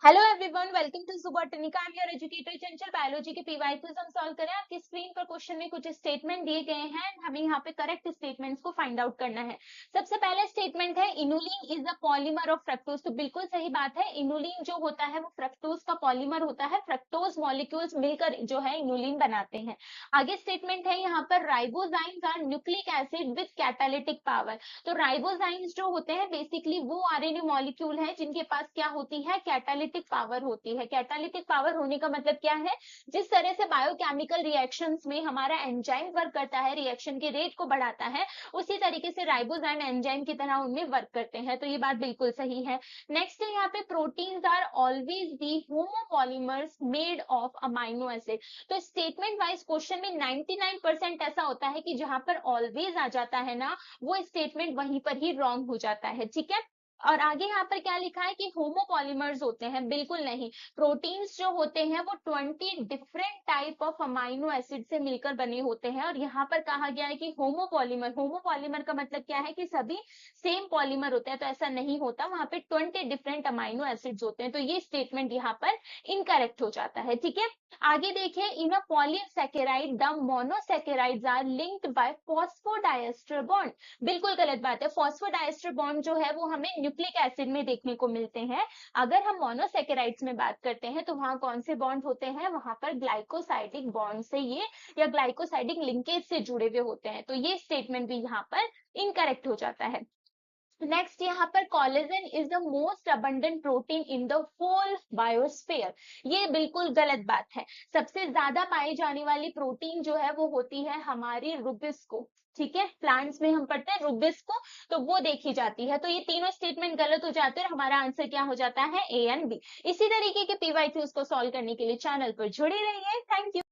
Hello everyone, welcome to Subotnika. I am your educator Chanchal. Biology के PYQs हम solve करें। आपकी स्क्रीन पर क्वेश्चन में कुछ स्टेटमेंट दिए गए हैं, हमें यहाँ पे करेक्ट स्टेटमेंट्स को फाइंड आउट करना है। सबसे पहला स्टेटमेंट है inulin is the polymer of fructose. तो बिल्कुल सही बात है, इनुलिन जो होता है वो फ्रक्टोज का पॉलीमर होता है। फ्रक्टोज मॉलिक्यूल्स मिलकर जो है इनुलिन बनाते हैं। आगे स्टेटमेंट है यहाँ पर ribozymes are nucleic acid with catalytic power. तो राइबोजाइम्स जो होते हैं बेसिकली वो आरएनए मॉलिक्यूल है जिनके पास क्या होती है, कैटालिटिक पावर होती है। कैटालिटिक पावर होने का मतलब क्या है, जिस तरह से बायोकेमिकल रिएक्शंस में हमारा एंजाइम वर्क करता है, रिएक्शन के रेट को बढ़ाता है, उसी तरीके से राइबोजाइम एंजाइम की तरह उनमें वर्क करते हैं। तो ये बात बिल्कुल सही है। नेक्स्ट है यहाँ पे proteins are always the homopolymers made of amino acid. तो स्टेटमेंट वाइज क्वेश्चन में 99% ऐसा होता है कि जहां पर ऑलवेज आ जाता है ना, वो स्टेटमेंट वहीं पर ही रॉन्ग हो जाता है। ठीक है, और आगे यहाँ पर क्या लिखा है कि होमोपॉलीमर्स होते हैं, बिल्कुल नहीं। प्रोटीन्स जो होते हैं वो 20 different type of amino acid से मिलकर बने होते हैं, और यहाँ पर कहा गया है कि होमोपॉलीमर। होमोपॉलीमर का मतलब क्या है कि सभी सेम पॉलीमर होते हैं, तो ऐसा नहीं होता, वहां पे 20 डिफरेंट अमाइनो एसिड्स होते हैं। तो ये स्टेटमेंट यहाँ पर इनकरेक्ट हो जाता है। ठीक है, आगे देखिए, in a polysaccharide the monosaccharides are linked by phosphodiester bond. बिल्कुल गलत बात है। फॉस्फोडाइएस्टर बॉन्ड जो है वो हमें न्यूक्लिक एसिड में देखने को मिलते हैं। अगर हम मोनोसेकेराइड्स में बात करते हैं तो वहां कौन से बॉन्ड होते हैं, वहां पर ग्लाइकोसाइडिक बॉन्ड से ये या ग्लाइकोसाइडिक लिंकेज से जुड़े हुए होते हैं। तो ये स्टेटमेंट भी यहाँ पर इनकरेक्ट हो जाता है। नेक्स्ट यहाँ पर collagen is the most abundant protein in the whole biosphere. ये बिल्कुल गलत बात है। सबसे ज्यादा पाई जाने वाली प्रोटीन जो है वो होती है हमारी रुबिस्को। ठीक है, प्लांट्स में हम पढ़ते हैं रुबिस्को, तो वो देखी जाती है। तो ये तीनों स्टेटमेंट गलत हो जाते हैं और हमारा आंसर क्या हो जाता है, ए एंड बी। इसी तरीके के पीवाईक्यूज को सॉल्व करने के लिए चैनल पर जुड़े रहिए। Thank you.